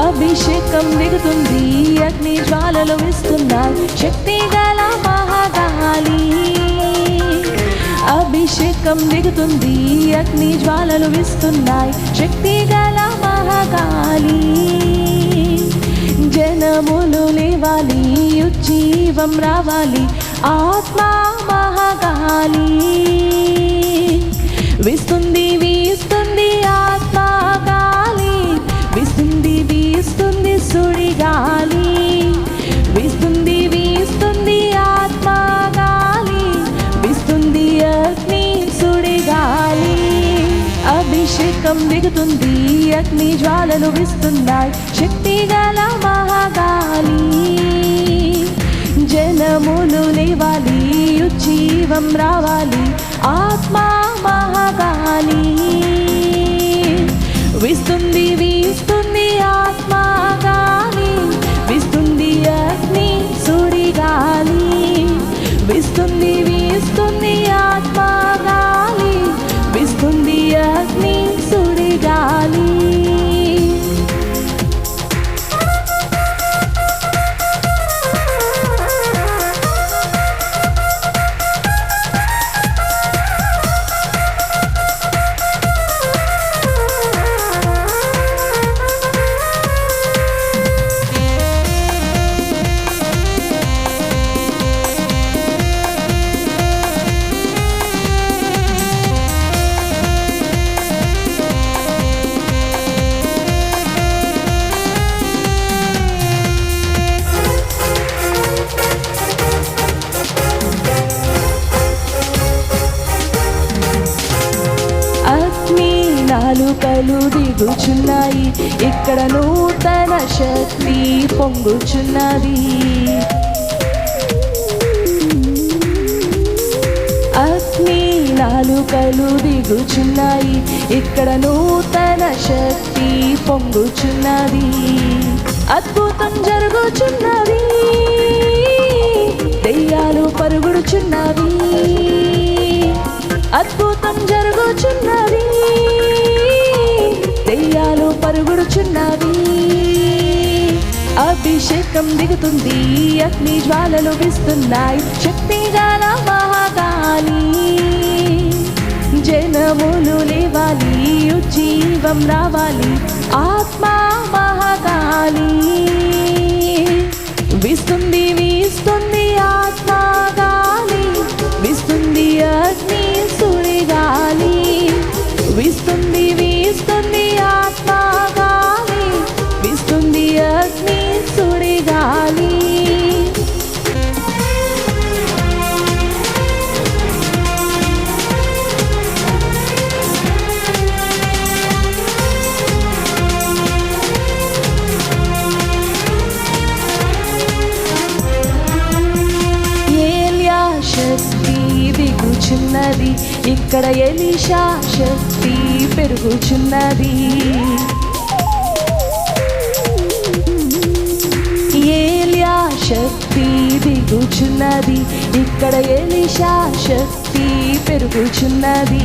అభిషేకం దిగుతుంది, అగ్ని జ్వాలలు ఇస్తున్నాయి, శక్తి గల మహాగాలి. అభిషేకం దిగుతుంది, అగ్ని జ్వాలలు ఇస్తున్నాయి, శక్తి గల మహాగాలి. జనములు లేవాలి, ఉజ్జీవం రావాలి, ఆత్మా మహాగాలి. వీస్తుంది వీస్తుంది ఆత్మా గాలి, వీస్తుంది వీస్తుంది సుడిగాలి. వీస్తుంది వీస్తుంది ఆత్మా గాలి, వీస్తుంది అగ్ని సుడిగాలి. అభిషేకం దిగుతుంది, అగ్ని జ్వాలలు వీస్తున్నాయి, శక్తి గల మహాగాలి. జనములు లేవాలి, ఉజ్జీవం రావాలి, ఆత్మా మహాగాలి. వీస్తుంది వీస్తుంది ఆత్మా గాలి, వీస్తుంది అగ్ని సుడిగాలి. వీస్తుంది వీస్తుంది ఆత్మా గాలి, వీస్తుంది అగ్ని సుడిగాలి. నాలుకలు దిగుచున్నాయి, ఇక్కడ నూతన శక్తి పొంగుచున్నది. అగ్ని నాలుకలు దిగుచున్నాయి, ఇక్కడ నూతన శక్తి పొంగుచున్నది. అద్భుతం జరుగుచున్నది, దెయ్యాలు పరుగుడుచున్నవి. అద్భుతం జరుగుచున్నది, దెయ్యాలు పరుగుడుచున్నవి. అభిషేకం దిగుతుంది, అగ్ని జ్వాలలు వీస్తున్నాయి, శక్తి గల మహాగాలి. జనములు లేవాలి, ఉజ్జీవం రావాలి, ఆత్మా మహాగాలి. వీస్తుంది వీస్తుంది ఆత్మా గాలి, వీస్తుంది అగ్ని సుడిగాలి. వీస్తుంది వీస్తుంది ఆత్మా గాలి, వీస్తుంది అగ్ని సుడిగాలి. ఏలియా శక్తి దిగుచున్నది, ఇక్కడ ఎలీషా శక్తి పెరుగుచున్నది. ఏలియా శక్తి దిగుచున్నది, ఇక్కడ ఎలీషా శక్తి పెరుగుచున్నది.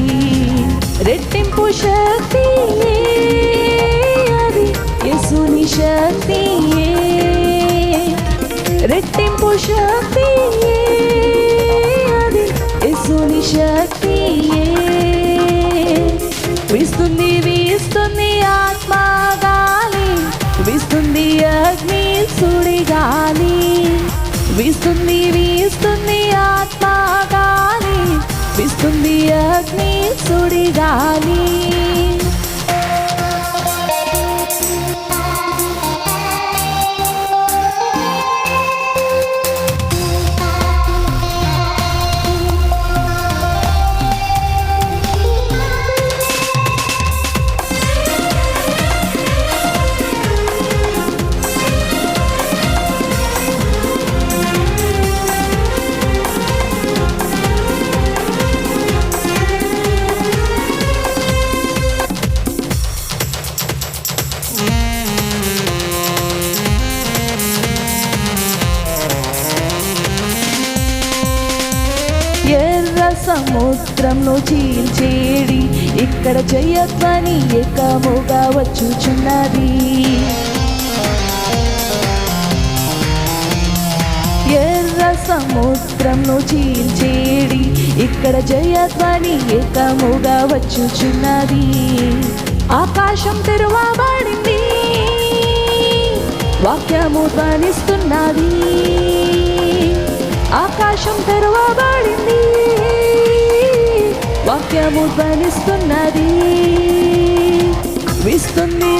రెట్టింపు శక్తి అది యేసుని శక్తి. రెట్టింపు శక్తి అది యేసుని శక్తి. వీస్తుంది వీస్తుంది ఆత్మా గాలి, వీస్తుంది అగ్ని సుడిగాలి. వీస్తుంది వీస్తుంది ఆత్మా గాలి, వీస్తుంది అగ్ని సుడిగాలి. సముద్రంను చీల్చేడి ఇక్కడ జయధ్వని ఏకముగా వచ్చుచున్నది. సముద్రంను చీల్చేడి ఇక్కడ జయధ్వని ఏకముగా వచ్చుచున్నది ఆకాశం తెరవబడింది వాక్యము ధ్వనిస్తున్నది ఆకాశం తెరవబడింది వాక్యము ధ్వనిస్తున్నది వీస్తుంది